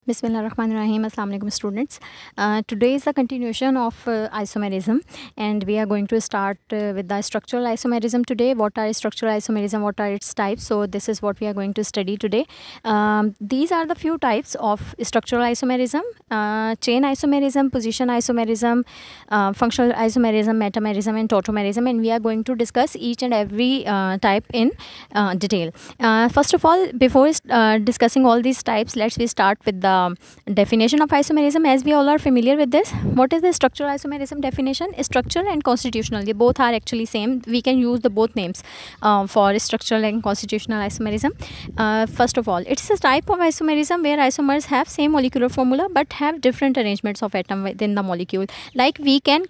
Bismillahirrahmanirrahim. Assalamu alaikum students. Today is the continuation of isomerism, and we are going to start with the structural isomerism today. What are structural isomerism? What are its types? So this is what we are going to study today. These are the few types of structural isomerism: chain isomerism, position isomerism, functional isomerism, metamerism, and tautomerism. And we are going to discuss each and every type in detail. First of all, before discussing all these types, let's we start with the definition of isomerism. As we all are familiar with this, what is the structural isomerism definition? Structural and constitutional, they both are actually same. We can use the both names for structural and constitutional isomerism. First of all, it's a type of isomerism where isomers have same molecular formula but have different arrangements of atom within the molecule. Like we can,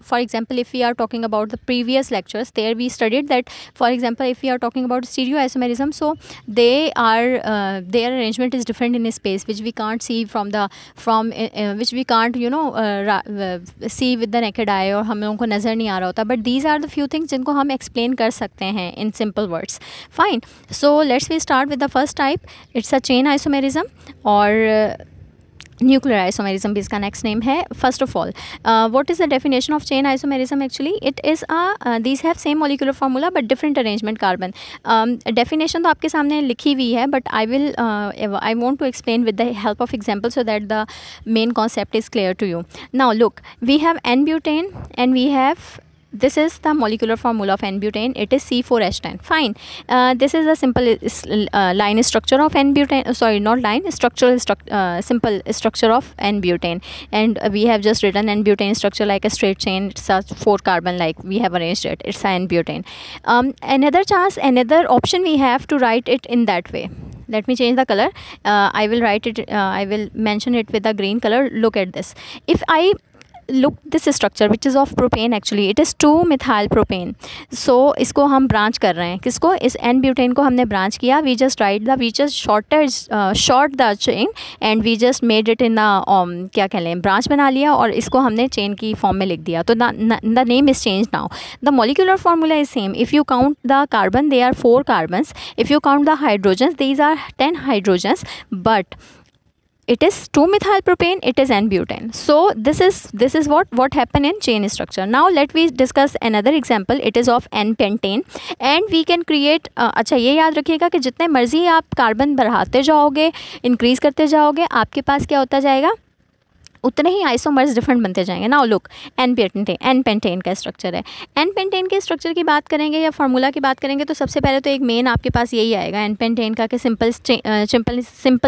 for example, if we are talking about the previous lectures, there we studied that, for example, if we are talking about stereoisomerism, so they are their arrangement is different in space, which we can't see which we can't see with the naked eye, और हम लोगों को नज़र नहीं आ रहा होता. But these are the few things जिनको हम explain कर सकते हैं in simple words. Fine. So let's we start with the first type. It's a chain isomerism, और न्यूक्लियर आइसोमेरिज्म भी इसका नेक्स्ट नेम है. First of all, what is the definition of chain isomerism? Actually it is these have same molecular formula but different arrangement carbon. Definition तो आपके सामने लिखी हुई है, but I want to explain with the help of example so that the main concept is clear to you. Now look, we have N-butane and we have, this is the molecular formula of N-butane. It is C4H10. Fine. This is a simple line structure of N-butane. Sorry, not line. Simple structure of N-butane. And we have just written N-butane structure like a straight chain. It's a 4 carbon, like we have arranged it. It's a N-butane. Another option we have to write it in that way. Let me change the color. I will write it. I will mention it with the green color. Look at this. If I look this structure which is of propane, actually it is 2-methyl propane. so इसको हम branch कर रहे हैं. किसको? इस N-butane को हमने branch किया. we just short the chain and we just made it in the क्या कह लें, ब्रांच बना लिया और इसको हमने चेन की फॉर्म में लिख दिया. तो the name is changed now. The molecular formula is same. If you count the carbon, there are 4 carbons. If you count the hydrogens, these are 10 hydrogens, but it is 2-methyl propane, it is N-butane. So this is what happened in chain structure. Now let we discuss another example. It is of N-pentane and we can create अच्छा ये याद रखिएगा कि जितने मर्जी आप carbon बढ़ाते जाओगे, इंक्रीज करते जाओगे, आपके पास क्या होता जाएगा, उतने ही आइसोमर्स डिफरेंट बनते जाएंगे. नाउ लुक, N-pentane का स्ट्रक्चर है. N-pentane के स्ट्रक्चर की बात करेंगे या फार्मूला की बात करेंगे तो सबसे पहले तो एक मेन आपके पास यही आएगा N-pentane का कि simple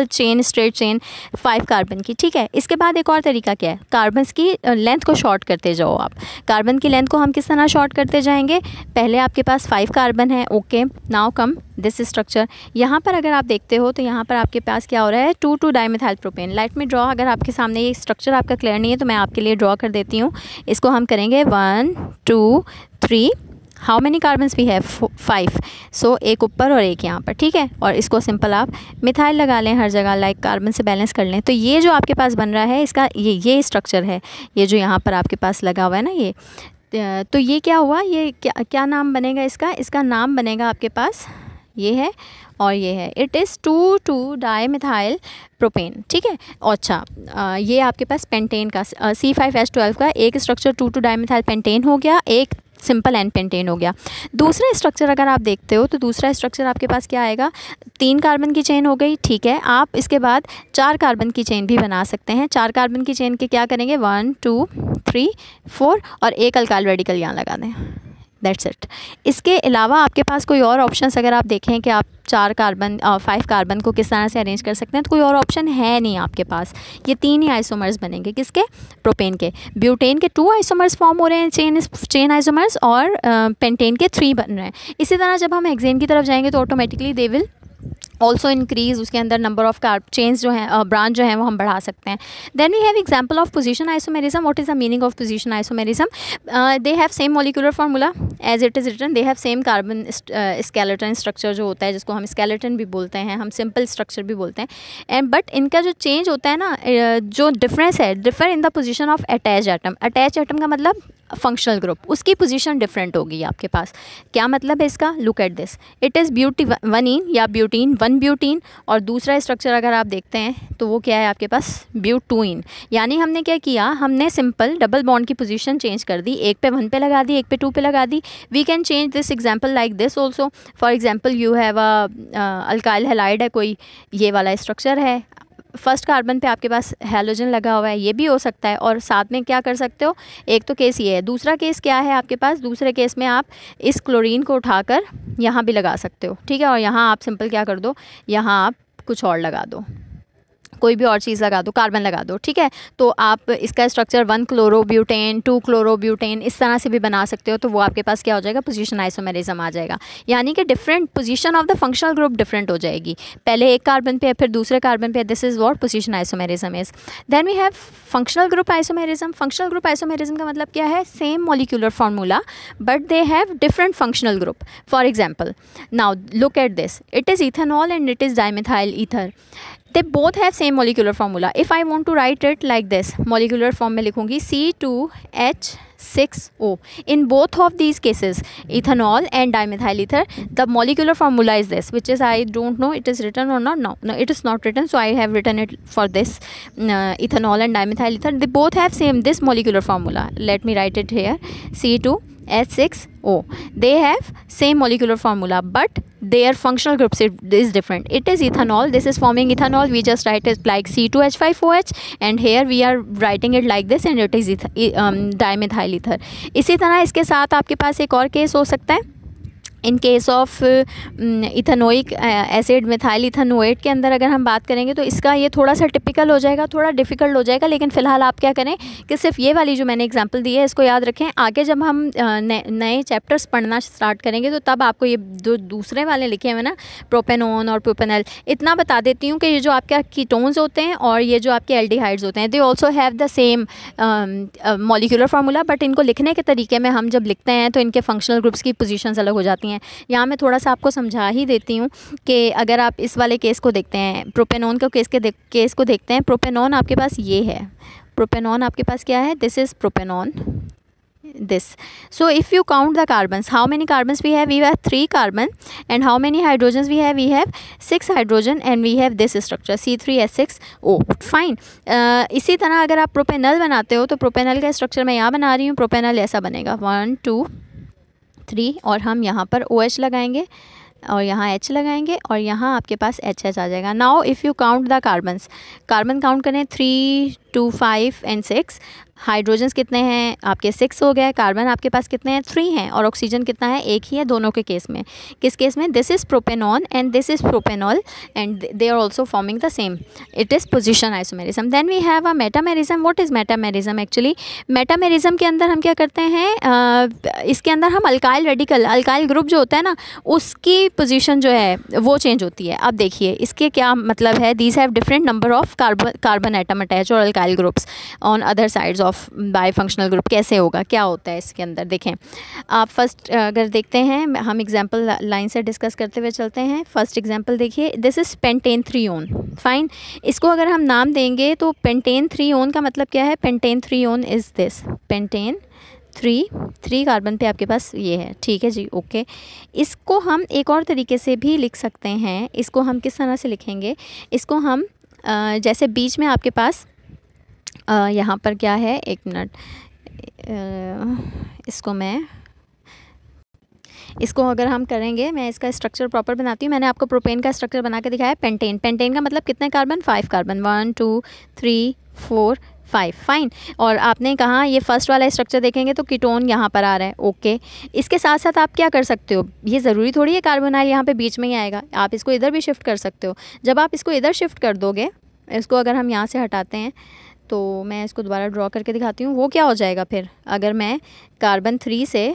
chain, straight chain 5 carbon की. ठीक है. इसके बाद एक और तरीका क्या है, कार्बन की लेंथ को शॉर्ट करते जाओ. आप कार्बन की लेंथ को हम किस तरह शॉर्ट करते जाएंगे? पहले आपके पास 5 कार्बन है. Okay, now come this structure. यहाँ पर अगर आप देखते हो तो यहाँ पर आपके पास क्या हो रहा है, 2,2-डाइमिथाइल प्रोपेन. Let me draw. अगर आपके सामने ये स्ट्रक्चर आपका क्लियर नहीं है तो मैं आपके लिए ड्रॉ कर देती हूँ. इसको हम करेंगे 1 2 3. How many carbons we have? 5. So एक ऊपर और एक यहाँ पर. ठीक है. और इसको सिंपल आप मिथाइल लगा लें हर जगह, लाइक कार्बन से बैलेंस कर लें. तो ये जो आपके पास बन रहा है इसका ये स्ट्रक्चर है, ये जो यहाँ पर आपके पास लगा हुआ है ना, ये तो ये क्या हुआ, ये क्या नाम बनेगा इसका नाम बनेगा आपके पास ये है और ये है. It is two two dimethyl propane. ठीक है. अच्छा, ये आपके पास पेंटेन का C5H12 का एक स्ट्रक्चर 2,2-डाइमिथाइल पेंटेन हो गया, एक सिंपल N-pentane हो गया. दूसरा स्ट्रक्चर अगर आप देखते हो तो दूसरा स्ट्रक्चर आपके पास क्या आएगा, 3 कार्बन की चेन हो गई. ठीक है. आप इसके बाद 4 कार्बन की चेन भी बना सकते हैं. 4 कार्बन की चेन के क्या करेंगे, 1 2 3 4 और एक अल्काइल रेडिकल यहाँ लगा दें. That's it. इसके अलावा आपके पास कोई और ऑप्शंस अगर आप देखें कि आप 5 कार्बन को किस तरह से अरेंज कर सकते हैं, तो कोई और ऑप्शन है नहीं आपके पास. ये 3 ही आइसोमर्स बनेंगे. किसके? प्रोपेन के. ब्यूटेन के 2 आइसोमर्स फॉर्म हो रहे हैं, चेन आइसोमर्स, और पेंटेन के 3 बन रहे हैं. इसी तरह जब हम हेक्सेन की तरफ जाएंगे तो automatically they will also increase, उसके अंदर नंबर ऑफ चेन्स जो हैं, ब्रांच जो हैं वो हम बढ़ा सकते हैं. Then we have example of position isomerism. What is the meaning of position isomerism? They have same molecular formula as it is written. They have same carbon skeleton structure जो होता है, जिसको हम स्केलेटन भी बोलते हैं, हम सिंपल स्ट्रक्चर भी बोलते हैं. एंड बट इनका जो चेंज होता है ना, जो डिफरेंस है, differ in the position of attach atom. Attach atom का मतलब फंक्शनल ग्रुप, उसकी पोजीशन डिफरेंट होगी आपके पास. क्या मतलब है इसका? Look at this. It is beauty 1 या ब्यूटीन 1 1 ब्यूटीन, और दूसरा स्ट्रक्चर अगर आप देखते हैं तो वो क्या है आपके पास ब्यूटूइन। यानी हमने क्या किया, हमने सिंपल डबल बॉन्ड की पोजीशन चेंज कर दी, एक पे 1 पे लगा दी, एक पे 2 पे लगा दी। We can change this example like this also. For example you have alkyl halide है कोई, ये वाला स्ट्रक्चर है, फर्स्ट कार्बन पे आपके पास हैलोजन लगा हुआ है, ये भी हो सकता है। और साथ में क्या कर सकते हो, एक तो केस ये है, दूसरा केस क्या है आपके पास, दूसरे केस में आप इस क्लोरीन को उठाकर यहाँ भी लगा सकते हो, ठीक है। और यहाँ आप सिंपल क्या कर दो, यहाँ आप कुछ और लगा दो, कोई भी और चीज़ लगा दो, कार्बन लगा दो, ठीक है। तो आप इसका स्ट्रक्चर 1 क्लोरोब्यूटेन, 2 क्लोरोब्यूटेन इस तरह से भी बना सकते हो। तो वो आपके पास क्या हो जाएगा, पोजीशन आइसोमेरिज्म आ जाएगा, यानी कि different position of the functional group different हो जाएगी। पहले एक कार्बन पे फिर दूसरे कार्बन पे, this is what position isomerism is. Then we have functional group isomerism. Functional group isomerism का मतलब क्या है, same molecular formula but they have different functional group. For example now look at this, it is ethanol and it is dimethyl ether. They both have same molecular formula. If I want to write it like this, molecular form में लिखूंगी C2H6O. In both of these cases, ethanol and dimethyl ether, the molecular formula is this, which is I don't know it is written or not. No, it is not written. So I have written it for this ethanol and dimethyl ether. They both have same this molecular formula. Let me write it here. C2H6O. They have same molecular formula, but their functional groups is different. It is ethanol, this is forming ethanol, we just write it like C2H5OH, and here we are writing it like this, and it is dimethyl ether. इसी तरह इसके साथ आपके पास एक और case हो सकता है, in case of ethanoic acid methyl ethanoate के अंदर अगर हम बात करेंगे तो इसका ये थोड़ा सा टिपिकल हो जाएगा, थोड़ा डिफ़िकल्ट हो जाएगा। लेकिन फ़िलहाल आप क्या करें कि सिर्फ ये वाली जो मैंने एग्जांपल दी है इसको याद रखें। आगे जब हम नए चैप्टर्स पढ़ना स्टार्ट करेंगे तो तब आपको ये जो दूसरे वाले लिखे हुए ना, प्रोपेनॉन और प्रोपेनल, इतना बता देती हूँ कि ये जो आपके कीटोन्स होते हैं और ये जो आपके एल्डिहाइड्स होते हैं, they also have the same molecular formula, but इनको लिखने के तरीके में हम जब लिखते हैं तो इनके फंक्शनल ग्रुप्स की पोजीशंस अलग हो जाती हैं। यहाँ मैं थोड़ा सा आपको समझा ही देती हूँ कि अगर आप इस वाले केस को देखते हैं, प्रोपेनॉन के केस को देखते हैं, प्रोपेनॉन आपके पास ये है, प्रोपेनॉन आपके पास क्या है, this is propanone this. So if you count the carbons, how many carbons we have 3 carbon, and how many hydrogens we have 6 hydrogen, and we have this structure C3H6O. fine. इसी तरह अगर आप propanal बनाते हो तो propanal का structure मैं यहाँ बना रही हूँ, प्रोपेनल ऐसा बनेगा 1 2 3, और हम यहाँ पर OH लगाएंगे और यहाँ H लगाएंगे और यहाँ आपके पास HH आ जाएगा। Now if you count the carbons, carbon count करें 3 2 5 एंड 6, हाइड्रोजन्स कितने हैं आपके 6 हो गए, कार्बन आपके पास कितने हैं 3 हैं, और ऑक्सीजन कितना है, एक ही है दोनों के केस में। किस केस में, this is propanone and this is propanol, and they are also forming the same, it is position isomerism. Then we have a metamerism. What is metamerism actually, metamerism के अंदर हम क्या करते हैं, इसके अंदर हम अल्काइल रेडिकल, अल्काइल ग्रुप जो होता है ना, उसकी पोजीशन जो है वो चेंज होती है। अब देखिए इसके क्या मतलब है, these have different number of carbon atom attach और alkyl groups on other sides of by functional group. कैसे होगा, क्या होता है इसके अंदर, देखें आप फर्स्ट अगर देखते हैं, हम एग्जांपल लाइन से डिस्कस करते हुए चलते हैं। फर्स्ट एग्जांपल देखिए, दिस इज़ पेंटेन 3-ओन। फाइन, इसको अगर हम नाम देंगे तो पेंटेन 3-ओन का मतलब क्या है, पेंटेन 3-ओन इज़ दिस, पेंटेन 3 कार्बन पे आपके पास ये है, ठीक है जी, ओके। इसको हम एक और तरीके से भी लिख सकते हैं। इसको हम किस तरह से लिखेंगे, इसको हम जैसे बीच में आपके पास यहाँ पर क्या है, एक मिनट, इसको अगर हम करेंगे, मैं इसका स्ट्रक्चर प्रॉपर बनाती हूँ। मैंने आपको प्रोपेन का स्ट्रक्चर बना के दिखाया। पेंटेन, पेंटेन का मतलब कितने कार्बन, 5 कार्बन, 1 2 3 4 5। फाइन, और आपने कहा ये फर्स्ट वाला स्ट्रक्चर देखेंगे तो कीटोन यहाँ पर आ रहा है, ओके। इसके साथ साथ आप क्या कर सकते हो, ये ज़रूरी थोड़ी है कार्बोनाइल यहाँ पे बीच में ही आएगा, आप इसको इधर भी शिफ्ट कर सकते हो। जब आप इसको इधर शिफ्ट कर दोगे, इसको अगर हम यहाँ से हटाते हैं तो मैं इसको दोबारा ड्रॉ करके दिखाती हूँ, वो क्या हो जाएगा फिर, अगर मैं कार्बन 3 से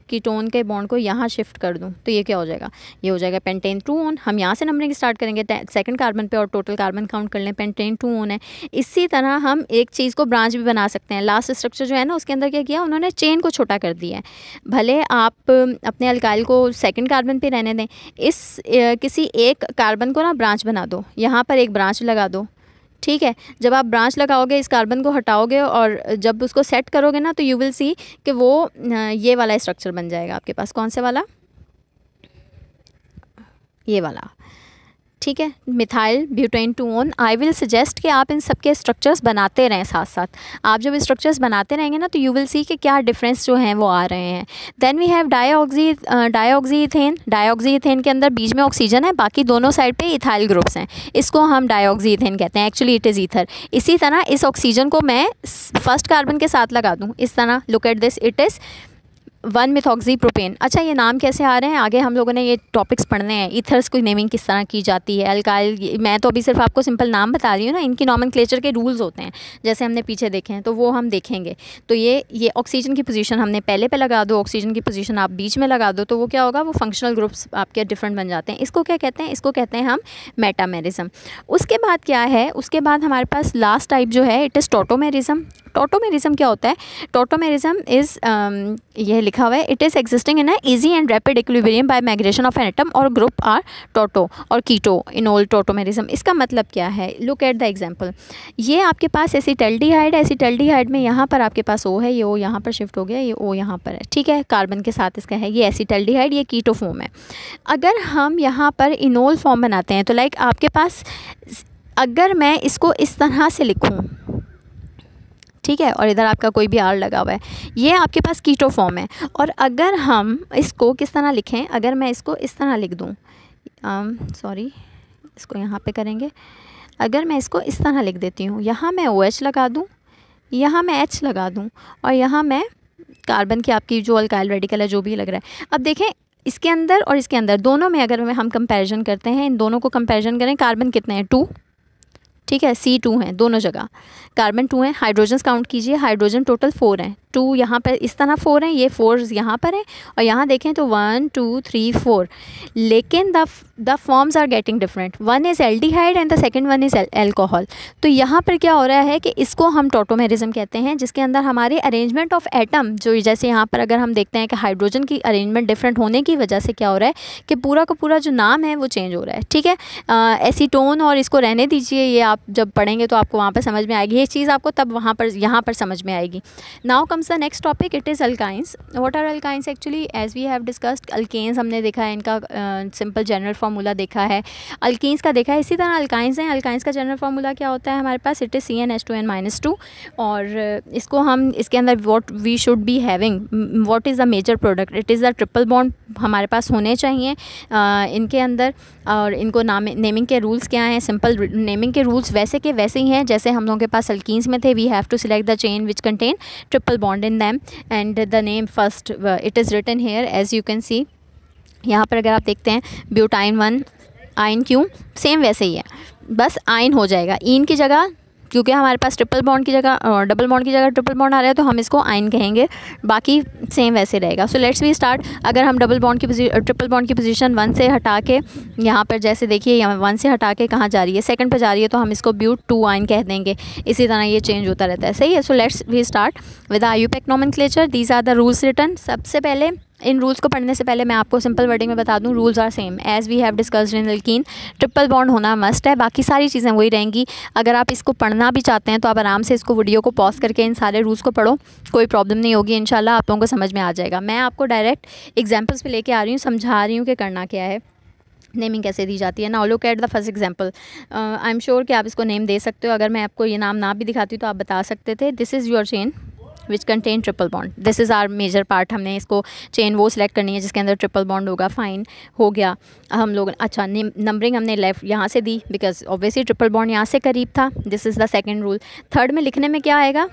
कीटोन के बॉन्ड को यहाँ शिफ्ट कर दूँ तो ये क्या हो जाएगा, ये हो जाएगा पेंटेन 2-ओन। हम यहाँ से नंबरिंग स्टार्ट करेंगे सेकंड कार्बन पे और टोटल कार्बन काउंट कर लें, पेंटेन 2-ओन है। इसी तरह हम एक चीज़ को ब्रांच भी बना सकते हैं। लास्ट स्ट्रक्चर जो है ना, उसके अंदर क्या किया उन्होंने, चेन को छोटा कर दिया है। भले आप अपने अल्काइल को सेकेंड कार्बन पर रहने दें, इस किसी एक कार्बन को ना ब्रांच बना दो, यहाँ पर एक ब्रांच लगा दो, ठीक है। जब आप ब्रांच लगाओगे, इस कार्बन को हटाओगे और जब उसको सेट करोगे ना, तो यू विल सी कि वो ये वाला स्ट्रक्चर बन जाएगा आपके पास। कौन से वाला, ये वाला, ठीक है, methyl butane two one. I will suggest कि आप इन सब के स्ट्रक्चर्स बनाते रहें साथ साथ। आप जब स्ट्रक्चर्स बनाते रहेंगे ना तो यू विल सी कि क्या डिफरेंस जो हैं वो आ रहे हैं। Then we have dioxyethane. Dioxyethane के अंदर बीच में ऑक्सीजन है, बाकी दोनों साइड पे इथाइल ग्रुप्स हैं, इसको हम डाईऑक्सीथेन कहते हैं। Actually it is ether. इसी तरह इस ऑक्सीजन को मैं फर्स्ट कार्बन के साथ लगा दूँ इस तरह, look at this, it is 1-methoxypropane। अच्छा, ये नाम कैसे आ रहे हैं, आगे हम लोगों ने ये टॉपिक्स पढ़ने हैं। ईथर्स की नेमिंग किस तरह की जाती है, अल्काइल, मैं तो अभी सिर्फ आपको सिंपल नाम बता रही हूँ ना, इनकी नॉमेनक्लेचर के रूल्स होते हैं जैसे हमने पीछे देखे हैं, तो वो हम देखेंगे। तो ये ऑक्सीजन की पोजीशन हमने पहले पे लगा दो, ऑक्सीजन की पोजीशन आप बीच में लगा दो, तो वो क्या होगा, वो फंक्शनल ग्रुप्स आपके डिफरेंट बन जाते हैं। इसको क्या कहते हैं, इसको कहते हैं हम मेटामेरिज्म। उसके बाद क्या है, उसके बाद हमारे पास लास्ट टाइप जो है इट इज़ टॉटोमेरिज्म। टॉटोमेरिज्म क्या होता है, टॉटोमेरिज्म इज़ ये लिखा हुआ है, it is existing in a easy and rapid equilibrium bye migration of an atom और ग्रुप आर टोटो और कीटो इन ऑल टॉटोमेरिज्म। इसका मतलब क्या है, लुक एट द एग्जांपल। ये आपके पास एसिटल्डिहाइड है, एसिटल्डिहाइड में यहाँ पर आपके पास O है, ये O यहाँ पर शिफ्ट हो गया, ये O यहाँ पर है, ठीक है, कार्बन के साथ इसका है, ये एसिटल्डिहाइड, ये कीटो फॉर्म है। अगर हम यहाँ पर इनोल फॉर्म बनाते हैं तो लाइक आपके पास, अगर मैं इसको इस तरह से लिखूँ, ठीक है, और इधर आपका कोई भी आर लगा हुआ है, ये आपके पास कीटो फॉर्म है। और अगर हम इसको किस तरह लिखें, अगर मैं इसको इस तरह लिख दूँ, सॉरी इसको यहाँ पे करेंगे, अगर मैं इसको इस तरह लिख देती हूँ, यहाँ मैं OH लगा दूँ, यहाँ मैं H लगा दूँ, और यहाँ मैं कार्बन की आपकी जो अल्काइल रेडिकल है जो भी लग रहा है। अब देखें इसके अंदर और इसके अंदर दोनों में अगर हम कंपैरिजन करते हैं, इन दोनों को कंपैरिजन करें, कार्बन कितने हैं, 2, ठीक है, C2 हैं दोनों जगह, कार्बन 2 है। हाइड्रोजन्स काउंट कीजिए, हाइड्रोजन टोटल 4 हैं, 2 यहाँ पर इस तरह 4 हैं, ये 4 यहाँ पर हैं, और यहाँ देखें तो 1 2 3 4, लेकिन the forms are getting different, one is aldehyde and the second one is alcohol. तो यहाँ पर क्या हो रहा है कि इसको हम टॉटोमेरिज्म कहते हैं, जिसके अंदर हमारे अरेंजमेंट ऑफ एटम, जो जैसे यहाँ पर अगर हम देखते हैं कि हाइड्रोजन की अरेंजमेंट डिफरेंट होने की वजह से क्या हो रहा है कि पूरा का पूरा जो नाम है वो चेंज हो रहा है, ठीक है। एसीटोन, और इसको रहने दीजिए, ये आप जब पढ़ेंगे तो आपको वहाँ पर समझ में आएगी, ये चीज़ आपको तब वहाँ पर यहाँ पर समझ में आएगी। Now comes the next topic, it is alkynes. What are alkynes actually, as we have discussed, alkenes हमने देखा है, इनका सिंपल जनरल फार्मूला देखा है, अल्कीन्स का देखा है, इसी तरह अल्काइंस हैं। अल्काइंस का जनरल फार्मूला क्या होता है हमारे पास, इट इज़ CnH2n-2, और इसको हम इसके अंदर what we should be having, what is the major product, it is the triple bond हमारे पास होने चाहिए इनके अंदर। और इनको नेमिंग के रूल्स क्या हैं, सिंपल नेमिंग के रूल्स वैसे के वैसे ही हैं जैसे हम लोगों के पास अल्कीन्स में थे। We have to select the chain which contain triple bond in them and the name first, it is written here as you can see. यहाँ पर अगर आप देखते हैं ब्यूटाइन 1 आइन, क्यों, सेम वैसे ही है, बस आइन हो जाएगा, ईन की जगह, क्योंकि हमारे पास ट्रिपल बॉन्ड की जगह और डबल बॉन्ड की जगह ट्रिपल बॉन्ड आ रहा है तो हम इसको आइन कहेंगे, बाकी सेम वैसे रहेगा। So let's we start. अगर हम ट्रिपल बॉन्ड की पोजीशन 1 से हटा के, यहाँ पर जैसे देखिए यहाँ 1 से हटा के कहाँ जा रही है, सेकंड पर जा रही है, तो हम इसको ब्यूट 2 आइन कह देंगे। इसी तरह ये चेंज होता रहता है, सही है। So let's we start with IUPAC nomenclature. These are the rules written. सबसे पहले इन रूल्स को पढ़ने से पहले मैं आपको सिंपल वर्डिंग में बता दूं, rules are same as we have discussed in alkene. Triple bond होना मस्ट है, बाकी सारी चीज़ें वही रहेंगी। अगर आप इसको पढ़ना भी चाहते हैं तो आप आराम से इसको वीडियो को पॉज करके इन सारे रूल्स को पढ़ो, कोई प्रॉब्लम नहीं होगी, इंशाल्लाह आप लोगों को समझ में आ जाएगा। मैं आपको डायरेक्ट एग्जाम्पल्स पे लेके आ रही हूँ, समझा रही हूँ कि करना क्या है, नेमिंग कैसे दी जाती है। Now look at the first example. I am sure कि आप इसको नेम दे सकते हो, अगर मैं आपको ये नाम ना भी दिखाती तो आप बता सकते थे। This is your chain which contain triple bond, this is our major part. हमने इसको चेन वो सिलेक्ट करनी है जिसके अंदर ट्रिपल बॉन्ड होगा, फाइन हो गया। हम लोग अच्छा नंबरिंग हमने लेफ़्ट यहाँ से दी बिकॉज ऑब्वियसली ट्रिपल बॉन्ड यहाँ से करीब था, this is the second rule. Third में लिखने में क्या आएगा,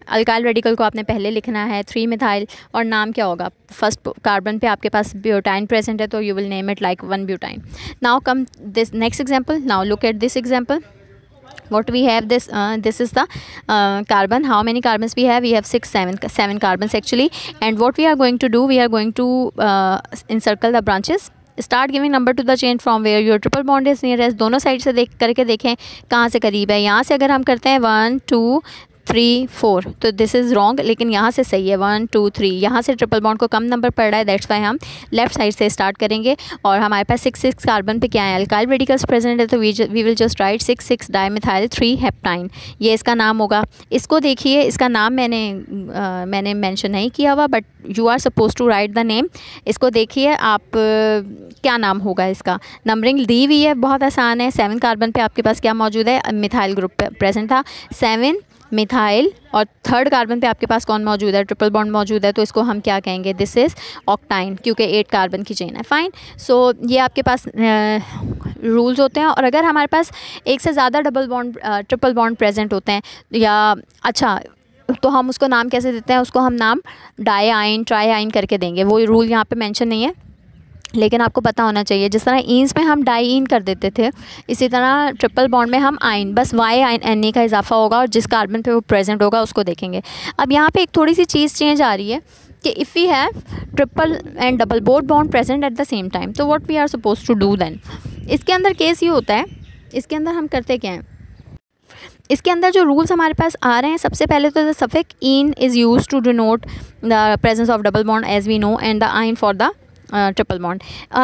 अल्काइल रेडिकल को आपने पहले लिखना है, 3 मिथाइल, और नाम क्या होगा, फर्स्ट कार्बन पे आपके पास ब्यूटाइन प्रेजेंट है तो you will name it like 1 butyne. Now come this next example. Now look at this example. What we have, this is the carbon. How many carbons we have? We have 7 carbons actually. And what we are going to do, we are going to encircle the branches. Start giving number to the chain from where your triple bond is nearest. दोनों side से देख करके देखें कहाँ से करीब है। यहाँ से अगर हम करते हैं 1 2 3 4, तो दिस इज़ रॉन्ग, लेकिन यहाँ से सही है 1 2 3। यहाँ से ट्रिपल बॉन्ड को कम नंबर पड़ रहा है, दैट्स वाई हम लेफ्ट साइड से स्टार्ट करेंगे। और हमारे पास 6 कार्बन पे क्या है, अल्काइल रेडिकल्स प्रेजेंट है, तो we will just write 6 dimethyl 3 heptyne, ये इसका नाम होगा। इसको देखिए, इसका नाम मैंने मेंशन नहीं किया हुआ, but you are suppose to write the name. इसको देखिए आप, क्या नाम होगा इसका, नंबरिंग दी हुई है, बहुत आसान है। 7 कार्बन पे आपके पास क्या मौजूद है, मिथाइल ग्रुप प्रेजेंट था, 7 मिथाइल। और 3rd कार्बन पे आपके पास कौन मौजूद है, ट्रिपल बॉन्ड मौजूद है, तो इसको हम क्या कहेंगे, दिस इज़ ऑक्टाइन, क्योंकि 8 कार्बन की चेन है। फाइन, सो ये आपके पास रूल्स होते हैं। और अगर हमारे पास एक से ज़्यादा ट्रिपल बॉन्ड प्रेजेंट होते हैं, या अच्छा, तो हम उसको नाम कैसे देते हैं, उसको हम नाम डाई आइन, ट्राई आइन करके देंगे। वो रूल यहाँ पे मेंशन नहीं है, लेकिन आपको पता होना चाहिए। जिस तरह ईन्स में हम डाई इन कर देते थे, इसी तरह ट्रिपल बॉन्ड में हम आइन, बस वाई आइन एन ए का इजाफा होगा, और जिस कार्बन पे वो प्रेजेंट होगा उसको देखेंगे। अब यहाँ पे एक थोड़ी सी चीज़ चेंज आ रही है कि if we have triple and double both bond present at the same time, तो what we are suppose to do then. इसके अंदर केस ये होता है, इसके अंदर हम करते क्या हैं, इसके अंदर जो रूल्स हमारे पास आ रहे हैं, सबसे पहले तो the suffix ene is use to denote the presence of double bond as we know, and the yne for the triple bond.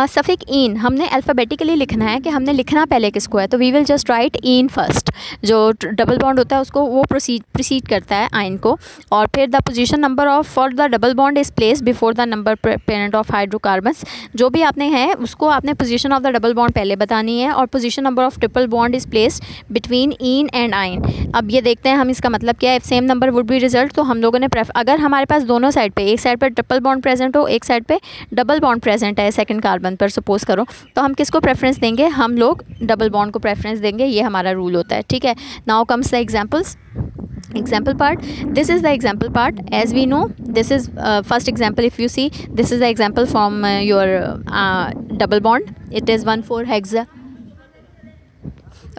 Suffix ene हमने अल्फ़ाबेटिकली लिखना है, कि हमने लिखना पहले किसको है, तो we will just write in first. जो डबल बॉन्ड होता है उसको वो प्रोसीड करता है आइन को, और फिर the position number of for the double bond is place before the number parent of hydrocarbons. जो भी आपने है उसको आपने position of the double bond पहले बतानी है, और position number of triple bond is placed between in and आइन। अब ये देखते हैं हम, इसका मतलब क्या है, same number would be result. तो हम लोगों ने अगर हमारे पास दोनों साइड पे, एक साइड पर ट्रिपल बॉन्ड प्रेजेंट हो, एक साइड पे डबल बॉन्ड प्रेजेंट है 2nd कार्बन पर सपोज करो, तो हम किसको प्रेफरेंस देंगे, हम लोग डबल बॉन्ड को प्रेफरेंस देंगे। ये हमारा रूल होता है, ठीक है। Now comes the examples, example part. This is the example part. As we know, this is first example. If you see, this is the example from your double bond. It is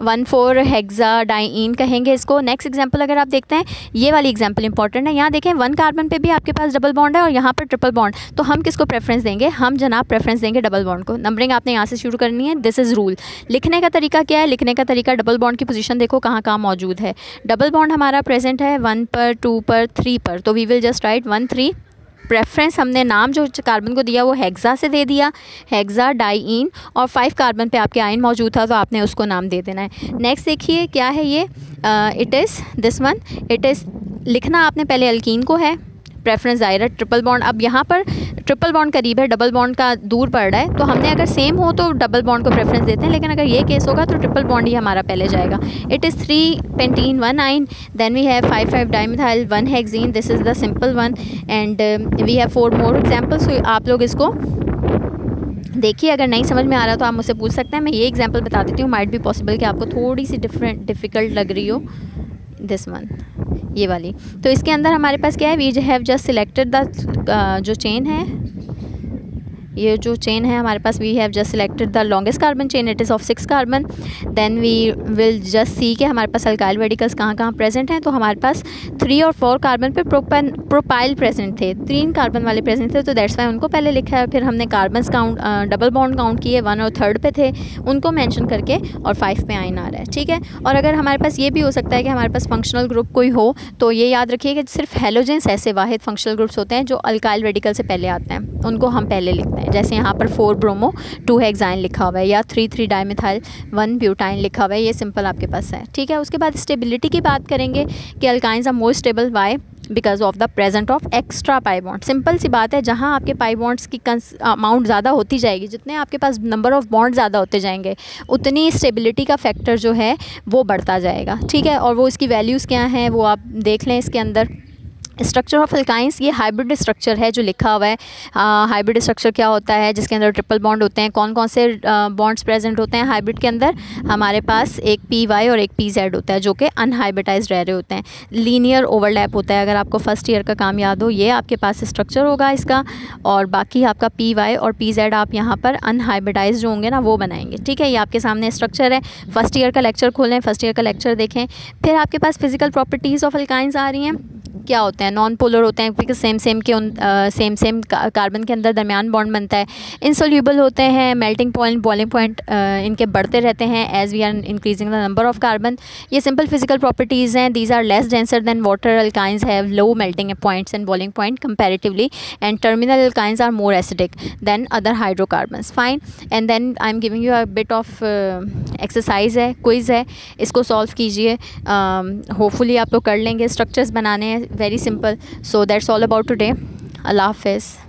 1,4-हेक्साडाइइन कहेंगे इसको। Next example अगर आप देखते हैं, ये वाली example important है। यहाँ देखें 1 कार्बन पे भी आपके पास डबल बॉन्ड है और यहाँ पर ट्रिपल बॉन्ड, तो हम किसको प्रेफरेंस देंगे, हम जनाब प्रेफरेंस देंगे डबल बॉन्ड को। नंबरिंग आपने यहाँ से शुरू करनी है, दिस इज़ रूल। लिखने का तरीका क्या है, लिखने का तरीका, डबल बॉन्ड की पोजीशन देखो कहाँ कहाँ मौजूद है। डबल बॉन्ड हमारा प्रेजेंट है 1 पर, 2 पर, 3 पर, तो we will just write 1 3। Preference हमने नाम जो कार्बन को दिया वो हेक्सा से दे दिया, हेक्सा डाइइन, और 5 कार्बन पे आपके आइन मौजूद था तो आपने उसको नाम दे देना है। नेक्स्ट देखिए क्या है ये, it is this one, it is लिखना आपने पहले अल्कीन को है, प्रेफरेंस डायरेक्ट ट्रिपल बॉन्ड। अब यहाँ पर ट्रिपल बॉन्ड करीब है, डबल बॉन्ड का दूर पड़ रहा है, तो हमने अगर सेम हो तो डबल बॉन्ड को प्रेफरेंस देते हैं, लेकिन अगर ये केस होगा तो ट्रिपल बॉन्ड ही हमारा पहले जाएगा। It is 3 pentene 1 yne, then we have 5 dimethyl 1 hexene, this is the simple one, and we have 4 more examples. तो आप लोग इसको देखिए, अगर नहीं समझ में आ रहा तो आप मुझसे पूछ सकते हैं। मैं ये एग्जाम्पल बता देती हूँ, माइट भी पॉसिबल कि आपको थोड़ी सी डिफ़िकल्ट लग रही हो, दिस वन, ये वाली। तो इसके अंदर हमारे पास क्या है, we have just selected the जो चेन है, ये जो चेन है हमारे पास, we have just selected the longest carbon chain, it is of 6 carbon. Then we will just see कि हमारे पास अल्काइल रेडिकल्स कहाँ कहाँ प्रेजेंट हैं। तो हमारे पास 3 और 4 कार्बन पे प्रोपाइल प्रेजेंट थे, 3 कार्बन वाले प्रेजेंट थे, तो दैट्स वाई उनको पहले लिखा है। फिर हमने carbons count, double bond count किए, 1 और 3rd पे थे, उनको मेंशन करके, और 5 पे आइन आ रहा है, ठीक है। और अगर हमारे पास ये भी हो सकता है कि हमारे पास फंक्शनल ग्रुप कोई हो, तो ये याद रखिए कि सिर्फ हेलोजेंस ऐसे वाहिद फंक्शनल ग्रुप्स होते हैं जो अल्काइल रेडिकल से पहले आते हैं, उनको हम पहले लिखते हैं। जैसे यहाँ पर 4 ब्रोमो 2 हेक्साइन लिखा हुआ है, या 3 डाइमिथाइल 1 ब्यूटाइन लिखा हुआ है, ये सिंपल आपके पास है, ठीक है। उसके बाद स्टेबिलिटी की बात करेंगे कि alkynes are more stable, why, because of the present of extra pi bond. Simple सी बात है, जहाँ आपके पाई बॉन्ड्स की अमाउंट ज़्यादा होती जाएगी, जितने आपके पास नंबर ऑफ बॉन्ड ज़्यादा होते जाएंगे, उतनी स्टेबिलिटी का फैक्टर जो है वो बढ़ता जाएगा, ठीक है। और वो इसकी वैल्यूज़ क्या हैं वो आप देख लें। इसके अंदर स्ट्रक्चर ऑफ अल्काइंस, ये हाइब्रिड स्ट्रक्चर है जो लिखा हुआ है। हाइब्रिड स्ट्रक्चर क्या होता है, जिसके अंदर ट्रिपल बॉन्ड होते हैं। कौन कौन से बॉन्ड्स प्रेजेंट होते हैं हाइब्रिड के अंदर, हमारे पास एक PY और एक PZ होता है, जो कि अनहाइब्रिडाइज्ड रह रहे होते हैं। लीनियर ओवरलैप होता है, अगर आपको फर्स्ट ईयर का काम याद हो, ये आपके पास स्ट्रक्चर होगा इसका, और बाकी आपका PY और PZ आप यहाँ पर अनहाइब्रिडाइज्ड होंगे ना, वो बनाएंगे, ठीक है। ये आपके सामने स्ट्रक्चर है। फर्स्ट ईयर का लेक्चर खोलें, फर्स्ट ईयर का लेक्चर देखें। फिर आपके पास फिजिकल प्रॉपर्टीज़ ऑफ अल्काइंस आ रही हैं, क्या होते हैं हैं, नॉन पोलर होते हैं बिकॉज सेम कार्बन के अंदर दरमियान बॉन्ड बनता है, इनसोल्यूबल होते हैं, मेल्टिंग पॉइंट बॉइलिंग पॉइंट इनके बढ़ते रहते हैं as we are increasing the number of carbon. ये सिंपल फिजिकल प्रॉपर्टीज़ हैं। These are less denser than water, alkynes have low melting points and boiling point comparatively, and terminal alkynes are more acidic than other hydrocarbons. Fine, and then I am giving you a bit of exercise है, quiz है, इसको solve कीजिए। Hopefully आप लोग कर लेंगे। Structures बनाने हैं, very simple. So that's all about today. अल्लाह हाफिज़।